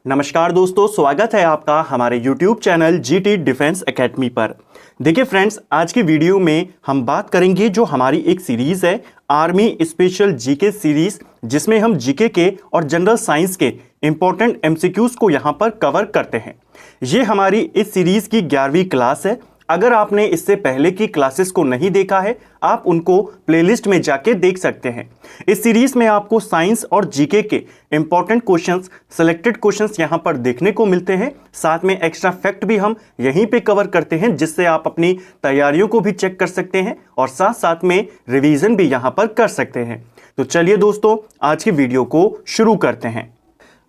नमस्कार दोस्तों, स्वागत है आपका हमारे YouTube channel GT defence academy पर। देखिए फ्रेंड्स, आज की वीडियो में हम बात करेंगे जो हमारी एक सीरीज़ है आर्मी स्पेशल जीके सीरीज़, जिसमें हम जीके के और जनरल साइंस के इंपॉर्टेंट एमसीक्यूज़ को यहाँ पर कवर करते हैं। ये हमारी इस सीरीज़ की 11वीं क्लास है। अगर आपने इससे पहले की क्लासेस को नहीं देखा है, आप उनको प्लेलिस्ट में जाके देख सकते हैं। इस सीरीज में आपको साइंस और जीके के इंपॉर्टेंट क्वेश्चंस, सिलेक्टेड क्वेश्चंस यहां पर देखने को मिलते हैं। साथ में एक्स्ट्रा फैक्ट भी हम यहीं पे कवर करते हैं, जिससे आप अपनी तैयारियों को भी चेक कर सकते हैं और साथ साथ में रिवीजन भी यहां पर कर सकते हैं। तो चलिए दोस्तों, आज की वीडियो को शुरू करते हैं।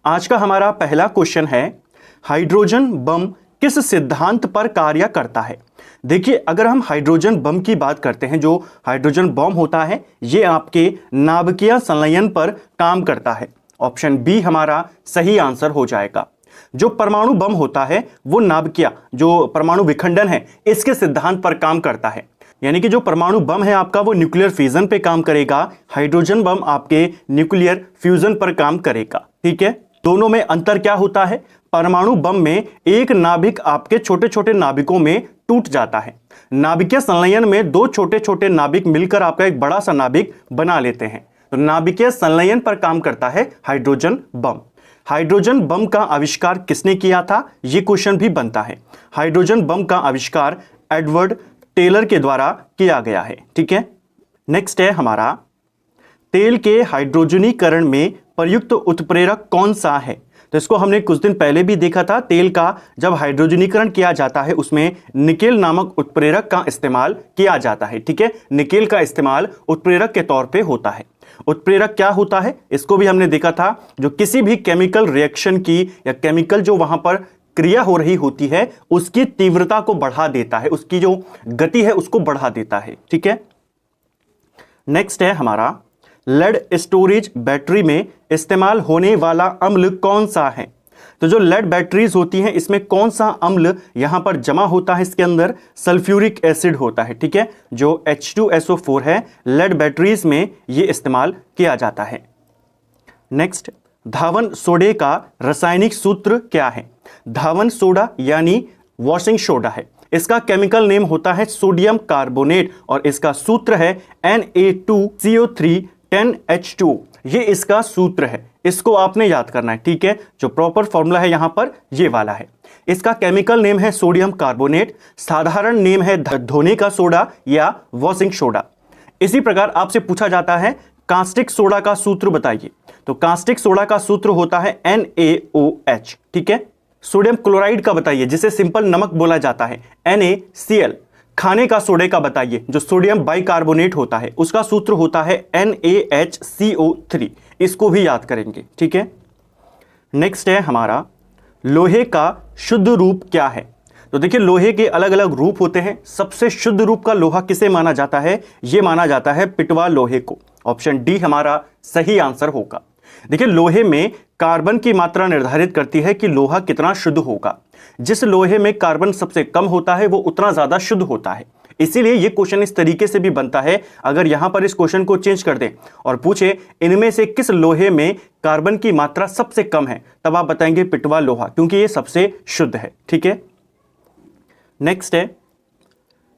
आज का हमारा पहला क्वेश्चन है, हाइड्रोजन बम किस सिद्धांत पर कार्य करता है। देखिए, अगर हम हाइड्रोजन बम की बात करते हैं, जो हाइड्रोजन बम होता है ये आपके नाभिकीय संलयन पर काम करता है। ऑप्शन बी हमारा सही आंसर हो जाएगा। जो परमाणु बम होता है वो नाभिकीय, जो परमाणु विखंडन है, इसके सिद्धांत पर काम करता है। यानी कि जो परमाणु बम है आपका, वो न्यूक्लियर फिजन पे काम करेगा। हाइड्रोजन बम आपके न्यूक्लियर फ्यूजन पर काम करेगा। ठीक है, दोनों में अंतर क्या होता है? परमाणु बम में एक नाभिक आपके छोटे छोटे नाभिकों में टूट जाता है। नाभिकीय संलयन में दो छोटे छोटे नाभिक मिलकर आपका एक बड़ा सा नाभिक बना लेते हैं। तो नाभिकीय संलयन पर काम करता है हाइड्रोजन बम। हाइड्रोजन बम का आविष्कार किसने किया था, यह क्वेश्चन भी बनता है। हाइड्रोजन बम का आविष्कार एडवर्ड टेलर के द्वारा किया गया है। ठीक है, नेक्स्ट है हमारा, तेल के हाइड्रोजनीकरण में प्रयुक्त उत्प्रेरक कौन सा है। तो इसको हमने कुछ दिन पहले भी देखा था। तेल का जब हाइड्रोजनीकरण किया जाता है, उसमें निकेल नामक उत्प्रेरक का इस्तेमाल किया जाता है। ठीक है, निकेल का इस्तेमाल उत्प्रेरक के तौर पे होता है। उत्प्रेरक क्या होता है, इसको भी हमने देखा था। जो किसी भी केमिकल रिएक्शन की या केमिकल जो वहां पर क्रिया हो रही होती है, उसकी तीव्रता को बढ़ा देता है, उसकी जो गति है उसको बढ़ा देता है। ठीक है, नेक्स्ट है हमारा, लेड स्टोरेज बैटरी में इस्तेमाल होने वाला अम्ल कौन सा है। तो जो लेड बैटरीज होती हैं, इसमें कौन सा अम्ल यहां पर जमा होता है, इसके अंदर सल्फ्यूरिक एसिड होता है। ठीक है, जो H2SO4 है, लेड बैटरीज में ये इस्तेमाल किया जाता है। नेक्स्ट, धावन सोडे का रासायनिक सूत्र क्या है। धावन सोडा यानी वॉशिंग सोडा है। इसका केमिकल नेम होता है सोडियम कार्बोनेट और इसका सूत्र है Na2CO3 10H2। ये इसका सूत्र है, इसको आपने याद करना है। ठीक है, जो प्रॉपर फॉर्मूला है यहां पर ये वाला है। इसका केमिकल नेम है सोडियम कार्बोनेट, साधारण नेम है धोने का सोडा या वॉशिंग सोडा। इसी प्रकार आपसे पूछा जाता है कास्टिक सोडा का सूत्र बताइए। तो कास्टिक सोडा का सूत्र होता है NaOH। ठीक है, सोडियम क्लोराइड का बताइए, जिसे सिंपल नमक बोला जाता है, NaCl। खाने का सोडे का बताइए, जो सोडियम बाइकार्बोनेट होता है, उसका सूत्र होता है NaHCO3। इसको भी याद करेंगे। ठीक है, नेक्स्ट है हमारा, लोहे का शुद्ध रूप क्या है। तो देखिए, लोहे के अलग अलग रूप होते हैं। सबसे शुद्ध रूप का लोहा किसे माना जाता है, यह माना जाता है पिटवा लोहे को। ऑप्शन डी हमारा सही आंसर होगा। देखिए, लोहे में कार्बन की मात्रा निर्धारित करती है कि लोहा कितना शुद्ध होगा। जिस लोहे में कार्बन सबसे कम होता है वो उतना ज्यादा शुद्ध होता है। इसीलिए ये क्वेश्चन इस तरीके से भी बनता है। अगर यहां पर इस क्वेश्चन को चेंज कर दें और पूछे इनमें से किस लोहे में कार्बन की मात्रा सबसे कम है, तब आप बताएंगे पिटवा लोहा, क्योंकि ये सबसे शुद्ध है। ठीक है, नेक्स्ट है,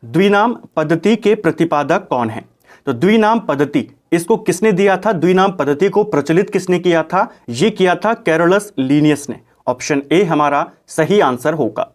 द्विनाम पद्धति के प्रतिपादक कौन है। तो द्विनाम पद्धति, इसको किसने दिया था, द्विनाम पद्धति को प्रचलित किसने किया था, यह किया था कैरोलस लीनियस ने। ऑप्शन ए हमारा सही आंसर होगा।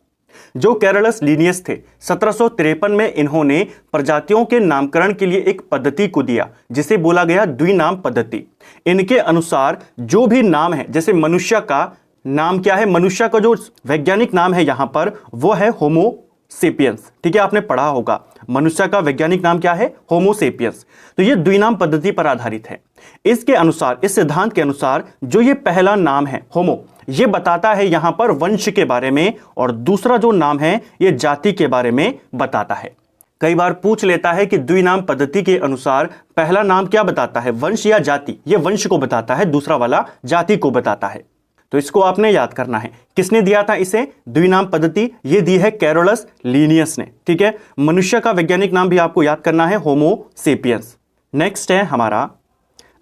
जो कैरोलस लीनियस थे, 1753 में इन्होंने प्रजातियों के नामकरण के लिए एक पद्धति को दिया, जिसे बोला गया द्विनाम पद्धति। इनके अनुसार जो भी नाम है, जैसे मनुष्य का नाम क्या है, मनुष्य का जो वैज्ञानिक नाम है यहां पर वो है होमो सेपियंस। ठीक है, आपने पढ़ा होगा मनुष्य का वैज्ञानिक नाम क्या है, होमो सेपियंस। तो ये द्विनाम पद्धति पर आधारित है। इसके अनुसार, इस सिद्धांत के अनुसार, जो ये पहला नाम है होमो, ये बताता है यहां पर वंश के बारे में, और दूसरा जो नाम है ये जाति के बारे में बताता है। कई बार पूछ लेता है कि द्विनाम पद्धति के अनुसार पहला नाम क्या बताता है, वंश या जाति। ये वंश को बताता है, दूसरा वाला जाति को बताता है। तो इसको आपने याद करना है। किसने दिया था इसे, द्विनाम पद्धति, ये दी है कैरोलस लीनियस ने। ठीक है, मनुष्य का वैज्ञानिक नाम भी आपको याद करना है, होमो सेपियंस। नेक्स्ट है हमारा,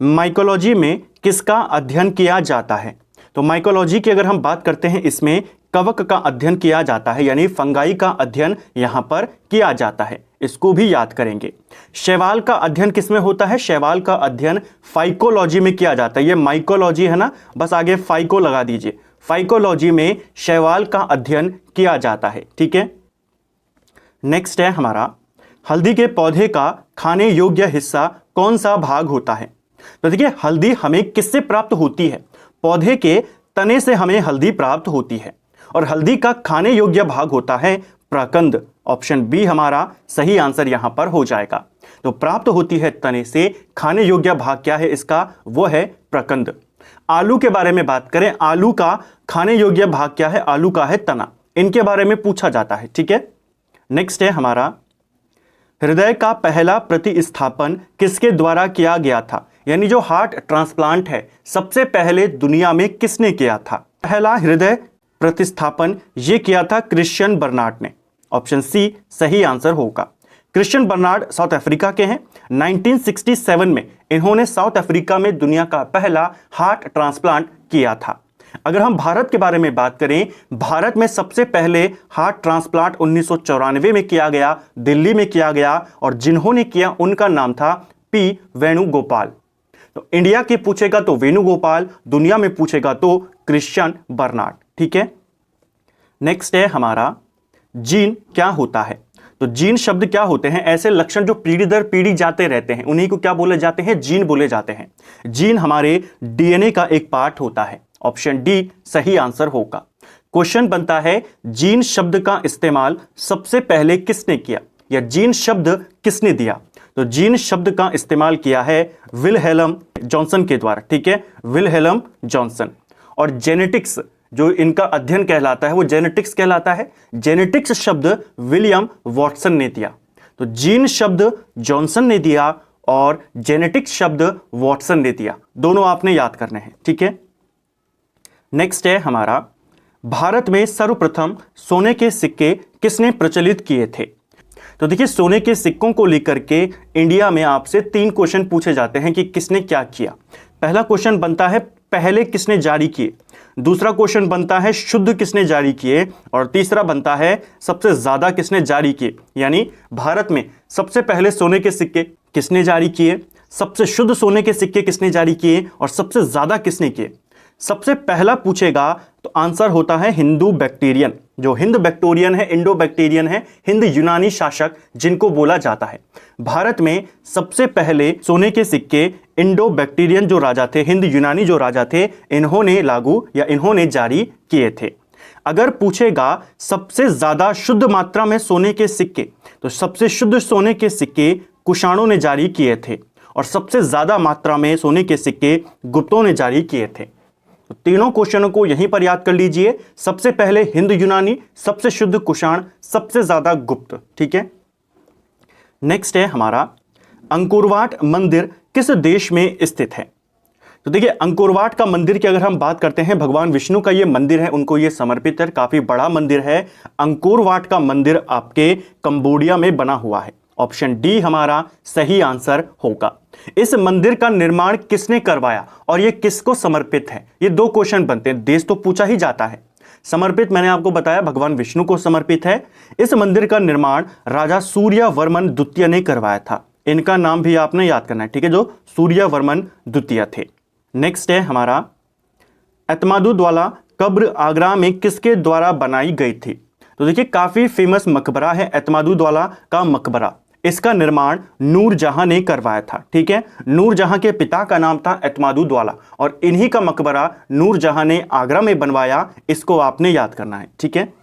माइकोलॉजी में किसका अध्ययन किया जाता है। तो माइकोलॉजी की अगर हम बात करते हैं, इसमें कवक का अध्ययन किया जाता है, यानी फंगाई का अध्ययन यहां पर किया जाता है, इसको भी याद करेंगे। शैवाल का अध्ययन किसमें होता है? शैवाल का अध्ययन फाइकोलॉजी में किया जाता है। ये माइकोलॉजी है ना, बस आगे फाइको लगा दीजिए। फाइकोलॉजी में शैवाल का अध्ययन किया जाता है, ठीक है। नेक्स्ट है हमारा, हल्दी के पौधे का खाने योग्य हिस्सा कौन सा भाग होता है? तो देखिए, हल्दी हमें किससे प्राप्त होती है? पौधे के तने से हमें हल्दी प्राप्त होती है, और हल्दी का खाने योग्य भाग होता है प्रकंद। ऑप्शन बी हमारा सही आंसर यहां पर हो जाएगा। तो प्राप्त होती है तने से, खाने योग्य भाग क्या है इसका? वो है प्रकंद। आलू के बारे में बात करें, आलू का खाने योग्य भाग क्या है? आलू का है तना। इनके बारे में पूछा जाता है, ठीक है। नेक्स्ट है हमारा, हृदय का पहला प्रतिस्थापन किसके द्वारा किया गया था? यानी जो हार्ट ट्रांसप्लांट है, सबसे पहले दुनिया में किसने किया था? पहला हृदय प्रतिस्थापन ये किया था क्रिश्चियन बर्नार्ड ने। ऑप्शन सी सही आंसर होगा। क्रिश्चियन बर्नार्ड साउथ अफ्रीका के हैं। 1967 में इन्होंने साउथ अफ्रीका में दुनिया का पहला हार्ट ट्रांसप्लांट किया था। अगर हम भारत के बारे में बात करें, भारत में सबसे पहले हार्ट ट्रांसप्लांट 1994 में किया गया, दिल्ली में किया गया, और जिन्होंने किया उनका नाम था पी वेणुगोपाल। तो इंडिया के पूछेगा तो वेणुगोपाल, दुनिया में पूछेगा तो क्रिश्चियन बर्नार्ड, ठीक है। नेक्स्ट है हमारा, जीन क्या होता है? तो जीन शब्द क्या होते हैं? ऐसे लक्षण जो पीढ़ी दर पीढ़ी जाते रहते हैं, उन्हीं को क्या बोले जाते हैं? जीन बोले जाते हैं। जीन हमारे डीएनए का एक पार्ट होता है। ऑप्शन डी सही आंसर होगा। क्वेश्चन बनता है, जीन शब्द का इस्तेमाल सबसे पहले किसने किया, या जीन शब्द किसने दिया? तो जीन शब्द का इस्तेमाल किया है विलहेल्म जॉनसन के द्वारा, ठीक है, विलहेल्म जॉनसन। और जेनेटिक्स जो इनका अध्ययन कहलाता है, वो जेनेटिक्स कहलाता है। जेनेटिक्स शब्द विलियम वॉटसन ने दिया। तो जीन शब्द जॉनसन ने दिया और जेनेटिक्स शब्द वॉटसन ने दिया। दोनों आपने याद करने हैं, ठीक है। नेक्स्ट है हमारा, भारत में सर्वप्रथम सोने के सिक्के किसने प्रचलित किए थे? तो देखिए, सोने के सिक्कों को लेकर के इंडिया में आपसे 3 क्वेश्चन पूछे जाते हैं कि किसने क्या किया। पहला क्वेश्चन बनता है पहले किसने जारी किए, दूसरा क्वेश्चन बनता है शुद्ध किसने जारी किए, और तीसरा बनता है सबसे ज्यादा किसने जारी किए। यानी भारत में सबसे पहले सोने के सिक्के किसने जारी किए, सबसे शुद्ध सोने के सिक्के किसने जारी किए, और सबसे ज्यादा किसने किए। सबसे पहला पूछेगा तो आंसर होता है हिंदू बैक्टीरियन। जो हिंद बैक्टीरियन है, इंडो बैक्टीरियन है, हिंद यूनानी शासक जिनको बोला जाता है। भारत में सबसे पहले सोने के सिक्के इंडो बैक्टीरियन जो राजा थे, हिंद यूनानी जो राजा थे, इन्होंने लागू या इन्होंने जारी किए थे। अगर पूछेगा सबसे ज्यादा शुद्ध मात्रा में सोने के सिक्के, तो सबसे शुद्ध सोने के सिक्के कुषाणों ने जारी किए थे, और सबसे ज्यादा मात्रा में सोने के सिक्के गुप्तों ने जारी किए थे। तो तीनों क्वेश्चनों को यहीं पर याद कर लीजिए। सबसे पहले हिंद यूनानी, सबसे शुद्ध कुषाण, सबसे ज्यादा गुप्त, ठीक है। नेक्स्ट है हमारा, अंकोरवाट मंदिर किस देश में स्थित है? तो देखिए, अंकोरवाट का मंदिर की अगर हम बात करते हैं, भगवान विष्णु का ये मंदिर है, उनको ये समर्पित है, काफी बड़ा मंदिर है। अंकोरवाट का मंदिर आपके कंबोडिया में बना हुआ है। ऑप्शन डी हमारा सही आंसर होगा। इस मंदिर का निर्माण किसने करवाया और यह किसको समर्पित है? ये 2 क्वेश्चन बनते हैं। देश तो पूछा ही जाता है, समर्पित मैंने आपको बताया भगवान विष्णु को समर्पित है। इस मंदिर का निर्माण राजा सूर्यवर्मन द्वितीय ने करवाया था। इनका नाम भी आपने याद करना है, ठीक है, जो सूर्यवर्मन द्वितीय थे। नेक्स्ट है हमारा, एतमादुद्दौला कब्र आगरा में किसके द्वारा बनाई गई थी? तो देखिए, काफी फेमस मकबरा है एतमादुद्दौला का मकबरा। इसका निर्माण नूरजहां ने करवाया था, ठीक है। नूरजहां के पिता का नाम था एतमादुद्दौला, और इन्हीं का मकबरा नूरजहां ने आगरा में बनवाया। इसको आपने याद करना है, ठीक है।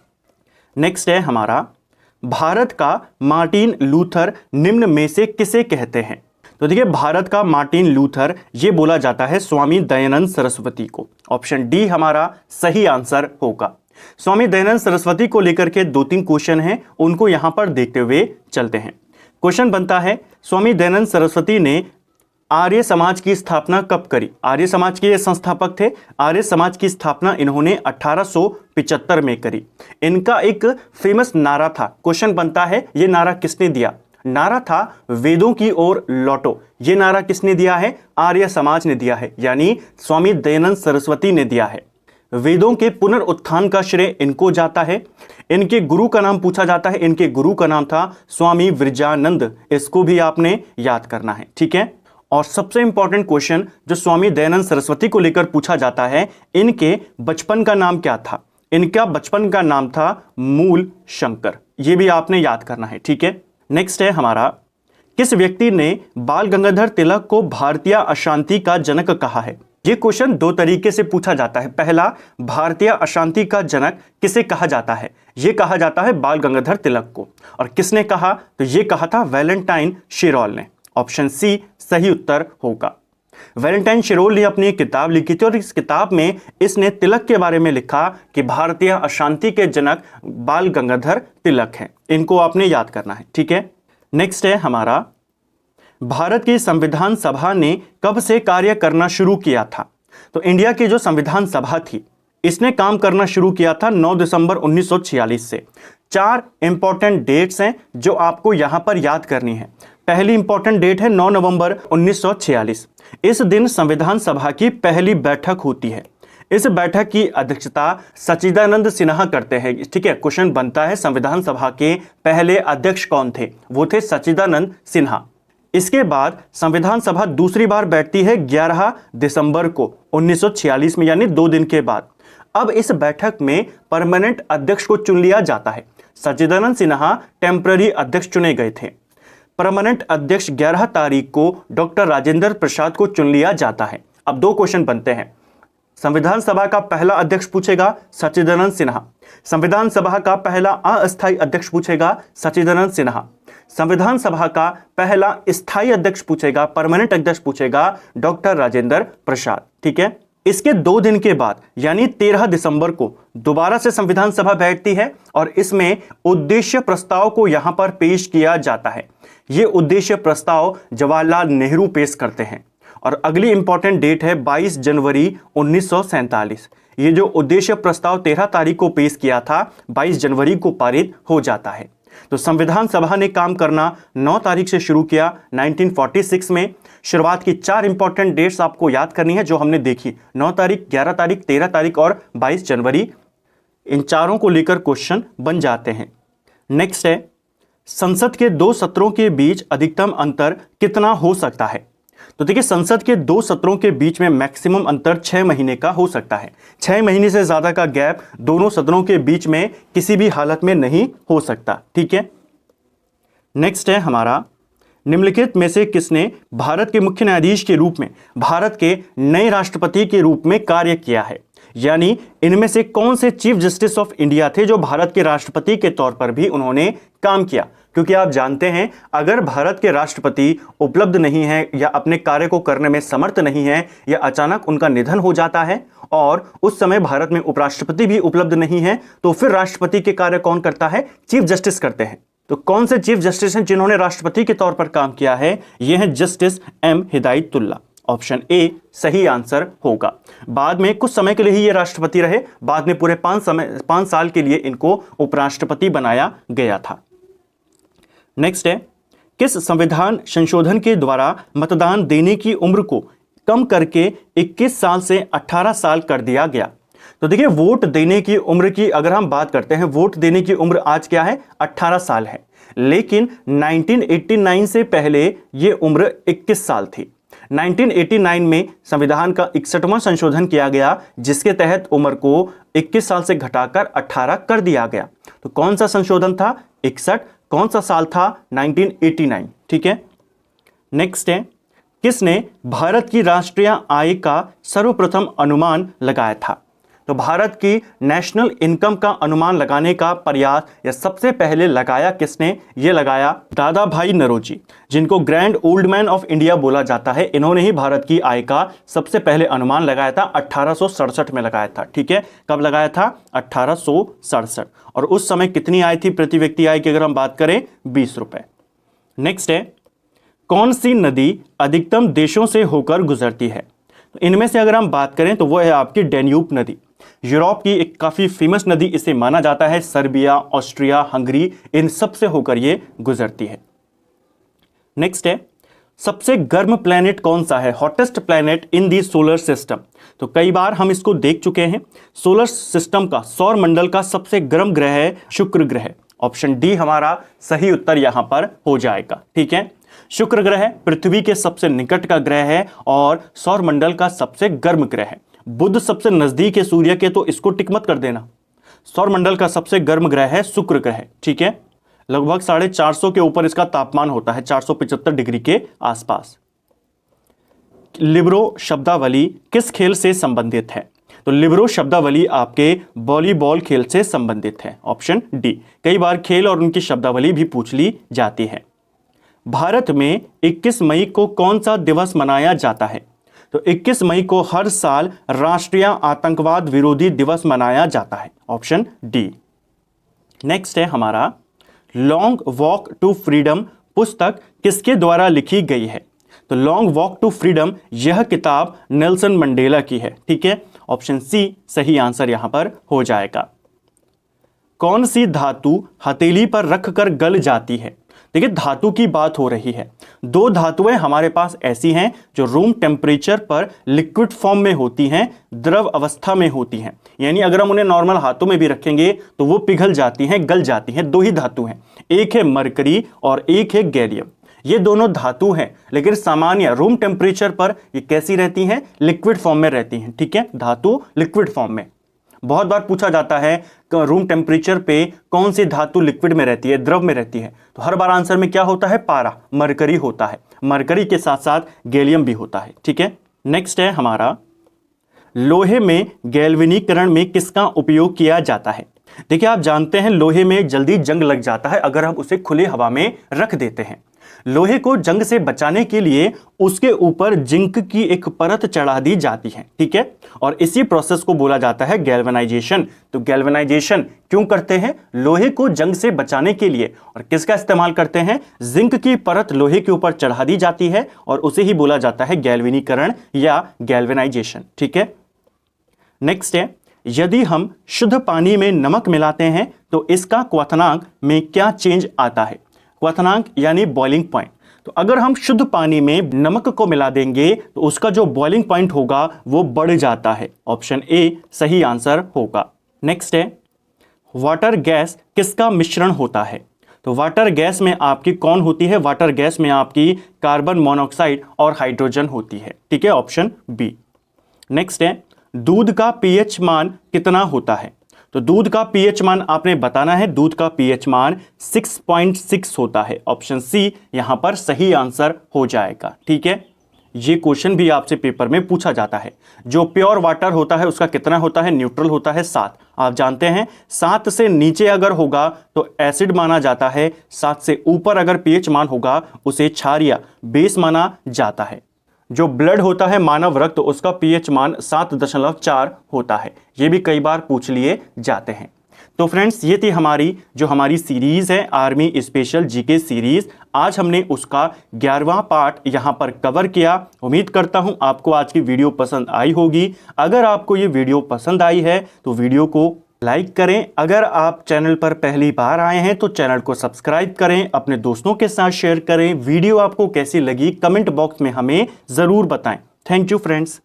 नेक्स्ट है हमारा, भारत का मार्टिन लूथर निम्न में से किसे कहते हैं? तो देखिए, भारत का मार्टिन लूथर ये बोला जाता है स्वामी दयानंद सरस्वती को। ऑप्शन डी हमारा सही आंसर होगा। स्वामी दयानंद सरस्वती को लेकर के 2-3 क्वेश्चन हैं, उनको यहां पर देखते हुए चलते हैं। क्वेश्चन बनता है, स्वामी दयानंद सरस्वती ने आर्य समाज की स्थापना कब करी? आर्य समाज के ये संस्थापक थे। आर्य समाज की स्थापना इन्होंने 1875 में करी। इनका एक फेमस नारा था। क्वेश्चन बनता है, ये नारा किसने दिया? नारा था वेदों की ओर लौटो। ये नारा किसने दिया है? आर्य समाज ने दिया है, यानी स्वामी दयानंद सरस्वती ने दिया है। वेदों के पुनरुत्थान का श्रेय इनको जाता है। इनके गुरु का नाम पूछा जाता है, इनके गुरु का नाम था स्वामी विरजानंद। इसको भी आपने याद करना है, ठीक है। और सबसे इंपॉर्टेंट क्वेश्चन जो स्वामी दयानंद सरस्वती को लेकर पूछा जाता है, इनके बचपन का नाम क्या था? इनका बचपन का नाम था मूल शंकर। ये भी आपने याद करना है, ठीक है। नेक्स्ट है हमारा, किस व्यक्ति ने बाल गंगाधर तिलक को भारतीय अशांति का जनक कहा है? ये क्वेश्चन दो तरीके से पूछा जाता है। पहला, भारतीय अशांति का जनक किसे कहा जाता है? ये कहा जाता है बाल गंगाधर तिलक को। और किसने कहा? तो ये कहा था वैलेंटाइन शिरोल ने। ऑप्शन सी सही उत्तर होगा। वैलेंटाइन शिरोल ने अपनी एक किताब लिखी थी और इस किताब में इसने तिलक के बारे में लिखा कि भारतीय अशांति के जनक बाल गंगाधर तिलक हैं। इनको आपने याद करना है, ठीक है। नेक्स्ट है हमारा, भारत की संविधान सभा ने कब से कार्य करना शुरू किया था? तो इंडिया की जो संविधान सभा थी, इसने काम करना शुरू किया था 9 दिसंबर 1946 से। 4 इंपॉर्टेंट डेट्स हैं जो आपको यहां पर याद करनी है। पहली इंपॉर्टेंट डेट है 9 नवंबर 1946। इस दिन संविधान सभा की पहली बैठक होती है। इस बैठक की अध्यक्षता सच्चिदानंद सिन्हा करते हैं, ठीक है। क्वेश्चन बनता है संविधान सभा के पहले अध्यक्ष कौन थे? वो थे सच्चिदानंद सिन्हा। इसके बाद संविधान सभा दूसरी बार बैठती है 11 दिसंबर को 1946 में, यानी 2 दिन के बाद। अब इस बैठक में परमानेंट अध्यक्ष को चुन लिया जाता है। सच्चिदानंद सिन्हा टेम्पररी अध्यक्ष चुने गए थे। परमानेंट अध्यक्ष 11 तारीख को डॉक्टर राजेंद्र प्रसाद को चुन लिया जाता है। अब 2 क्वेश्चन बनते हैं। संविधान सभा का पहला अध्यक्ष पूछेगा सच्चिदानंद सिन्हा। संविधान सभा का पहला अस्थायी अध्यक्ष पूछेगा सच्चिदानंद सिन्हा। संविधान सभा का पहला स्थायी अध्यक्ष पूछेगा, परमानेंट अध्यक्ष पूछेगा डॉक्टर राजेंद्र प्रसाद, ठीक है। इसके 2 दिन के बाद यानी 13 दिसंबर को दोबारा से संविधान सभा बैठती है और इसमें उद्देश्य प्रस्ताव को यहां पर पेश किया जाता है। यह उद्देश्य प्रस्ताव जवाहरलाल नेहरू पेश करते हैं। और अगली इंपॉर्टेंट डेट है 22 जनवरी 1947। ये जो उद्देश्य प्रस्ताव 13 तारीख को पेश किया था, 22 जनवरी को पारित हो जाता है। तो संविधान सभा ने काम करना 9 तारीख से शुरू किया 1946 में। शुरुआत की 4 इंपॉर्टेंट डेट्स आपको याद करनी है जो हमने देखी, 9 तारीख, 11 तारीख, 13 तारीख और 22 जनवरी। इन चारों को लेकर क्वेश्चन बन जाते हैं। नेक्स्ट है, संसद के 2 सत्रों के बीच अधिकतम अंतर कितना हो सकता है? तो देखिए, संसद के 2 सत्रों के बीच में मैक्सिमम अंतर 6 महीने का हो सकता है। 6 महीने से ज्यादा का गैप दोनों सदनों के बीच में किसी भी हालत में नहीं हो सकता, ठीक है। नेक्स्ट है हमारा, निम्नलिखित में से किसने भारत के मुख्य न्यायाधीश के रूप में भारत के नए राष्ट्रपति के रूप में कार्य किया है? यानी इनमें से कौन से चीफ जस्टिस ऑफ इंडिया थे जो भारत के राष्ट्रपति के तौर पर भी उन्होंने काम किया? क्योंकि आप जानते हैं, अगर भारत के राष्ट्रपति उपलब्ध नहीं है या अपने कार्य को करने में समर्थ नहीं है या अचानक उनका निधन हो जाता है और उस समय भारत में उपराष्ट्रपति भी उपलब्ध नहीं है, तो फिर राष्ट्रपति के कार्य कौन करता है? चीफ जस्टिस करते हैं। तो कौन से चीफ जस्टिस हैं जिन्होंने राष्ट्रपति के तौर पर काम किया है? यह है justice M Hidayatullah. Option A सही आंसर होगा। बाद में कुछ समय के लिए ही ये राष्ट्रपति रहे, बाद में पूरे 5 साल के लिए इनको उपराष्ट्रपति बनाया गया था। नेक्स्ट है, किस संविधान संशोधन के द्वारा मतदान देने की उम्र को कम करके 21 साल से 18 साल कर दिया गया? तो देखिए, वोट देने की उम्र की अगर हम बात करते हैं, वोट देने की उम्र आज क्या है? 18 साल है। लेकिन 1989 से पहले यह उम्र 21 साल थी। 1989 में संविधान का 61वां संशोधन किया गया, जिसके तहत उम्र को 21 साल से घटाकर 18 कर दिया गया। तो कौन सा संशोधन था? 61। कौन सा साल था? 1989, ठीक है। नेक्स्ट है, किसने भारत की राष्ट्रीय आय का सर्वप्रथम अनुमान लगाया था? तो भारत की नेशनल इनकम का अनुमान लगाने का प्रयास या सबसे पहले लगाया किसने? ये लगाया दादा भाई नौरोजी, जिनको grand old man of India बोला जाता है। इन्होंने ही भारत की आय का सबसे पहले अनुमान लगाया था, 1867 में लगाया था, ठीक है। कब लगाया था? 1867। और उस समय कितनी आय थी प्रति व्यक्ति आय की अगर हम बात करें? 20 रुपए। नेक्स्ट है, कौन सी नदी अधिकतम देशों से होकर गुजरती है? इनमें से अगर हम बात करें तो वो है आपकी डैन्यूब नदी। यूरोप की एक काफी फेमस नदी इसे माना जाता है। सर्बिया, ऑस्ट्रिया, हंगरी, इन सब से होकर ये गुजरती है। नेक्स्ट है, सबसे गर्म प्लैनेट कौन सा है, hottest planet in the solar system. तो कई बार हम इसको देख चुके हैं। सोलर सिस्टम का, सौर मंडल का सबसे गर्म ग्रह है शुक्र ग्रह। ऑप्शन डी हमारा सही उत्तर यहां पर हो जाएगा। ठीक है, शुक्र ग्रह पृथ्वी के सबसे निकट का ग्रह है और सौर मंडल का सबसे गर्म ग्रह है। बुध सबसे नजदीक है सूर्य के, तो इसको टिक मत कर देना। सौर मंडल का सबसे गर्म ग्रह है शुक्र ग्रह। ठीक है, लगभग 450 के ऊपर इसका तापमान होता है, 475 डिग्री के आसपास। लिब्रो शब्दावली किस खेल से संबंधित है। तो लिब्रो शब्दावली आपके वॉलीबॉल खेल से संबंधित है। Option D. कई बार खेल और उनकी शब्दावली भी पूछ ली जाती है। भारत में 21 मई को कौन सा दिवस मनाया जाता है। तो 21 मई को हर साल राष्ट्रीय आतंकवाद विरोधी दिवस मनाया जाता है। Option D. नेक्स्ट है हमारा लॉन्ग वॉक टू फ्रीडम पुस्तक किसके द्वारा लिखी गई है। तो लॉन्ग वॉक टू फ्रीडम यह किताब नेल्सन मंडेला की है। ठीक है, ऑप्शन सी सही आंसर यहां पर हो जाएगा। कौन सी धातु हथेली पर रखकर गल जाती है। देखिए, धातु की बात हो रही है। दो धातुएं हमारे पास ऐसी हैं जो रूम टेम्परेचर पर लिक्विड फॉर्म में होती हैं, द्रव अवस्था में होती हैं। यानी अगर हम उन्हें नॉर्मल हाथों में भी रखेंगे तो वो पिघल जाती हैं, गल जाती हैं। दो ही धातु हैं, एक है मरकरी और एक है गैलियम। ये दोनों धातु हैं, लेकिन सामान्य रूम टेम्परेचर पर ये कैसी रहती हैं, लिक्विड फॉर्म में रहती हैं। ठीक है, धातु लिक्विड फॉर्म में। बहुत बार पूछा जाता है रूम टेम्परेचर पे कौन सी धातु लिक्विड में रहती है, द्रव में रहती है। तो हर बार आंसर में क्या होता है, पारा, मरकरी होता है। मरकरी के साथ साथ गैलियम भी होता है। ठीक है, नेक्स्ट है हमारा लोहे में गैल्वेनीकरण में किसका उपयोग किया जाता है। देखिए, आप जानते हैं लोहे में जल्दी जंग लग जाता है अगर हम उसे खुले हवा में रख देते हैं। लोहे को जंग से बचाने के लिए उसके ऊपर जिंक की एक परत चढ़ा दी जाती है। ठीक है, और इसी प्रोसेस को बोला जाता है गैल्वेनाइजेशन। तो गैल्वेनाइजेशन क्यों करते हैं, लोहे को जंग से बचाने के लिए। और किसका इस्तेमाल करते हैं, जिंक की परत लोहे के ऊपर चढ़ा दी जाती है और उसे ही बोला जाता है गैल्वेनीकरण या गैल्वेनाइजेशन। ठीक है, नेक्स्ट है यदि हम शुद्ध पानी में नमक मिलाते हैं तो इसका क्वथनांक में क्या चेंज आता है। क्वथनांक यानी बॉइलिंग पॉइंट। तो अगर हम शुद्ध पानी में नमक को मिला देंगे तो उसका जो बॉइलिंग पॉइंट होगा वो बढ़ जाता है। ऑप्शन ए सही आंसर होगा। नेक्स्ट है वाटर गैस किसका मिश्रण होता है। तो वाटर गैस में आपकी कौन होती है, वाटर गैस में आपकी कार्बन मोनोऑक्साइड और हाइड्रोजन होती है। ठीक है, ऑप्शन बी। नेक्स्ट है दूध का पीएच मान कितना होता है। तो दूध का पीएच मान आपने बताना है, दूध का पीएच मान 6.6 होता है। ऑप्शन सी यहां पर सही आंसर हो जाएगा। ठीक है, ये क्वेश्चन भी आपसे पेपर में पूछा जाता है। जो प्योर वाटर होता है उसका कितना होता है, न्यूट्रल होता है 7। आप जानते हैं 7 से नीचे अगर होगा तो एसिड माना जाता है, 7 से ऊपर अगर पीएच मान होगा उसे क्षार या बेस माना जाता है। जो ब्लड होता है मानव रक्त, उसका पीएच मान 7.4 होता है। ये भी कई बार पूछ लिए जाते हैं। तो फ्रेंड्स, ये थी हमारी सीरीज है आर्मी स्पेशल जीके सीरीज। आज हमने उसका 11वां पार्ट यहां पर कवर किया। उम्मीद करता हूं आपको आज की वीडियो पसंद आई होगी। अगर आपको ये वीडियो पसंद आई है तो वीडियो को लाइक करें। अगर आप चैनल पर पहली बार आए हैं तो चैनल को सब्सक्राइब करें, अपने दोस्तों के साथ शेयर करें। वीडियो आपको कैसी लगी कमेंट बॉक्स में हमें ज़रूर बताएं। Thank you friends.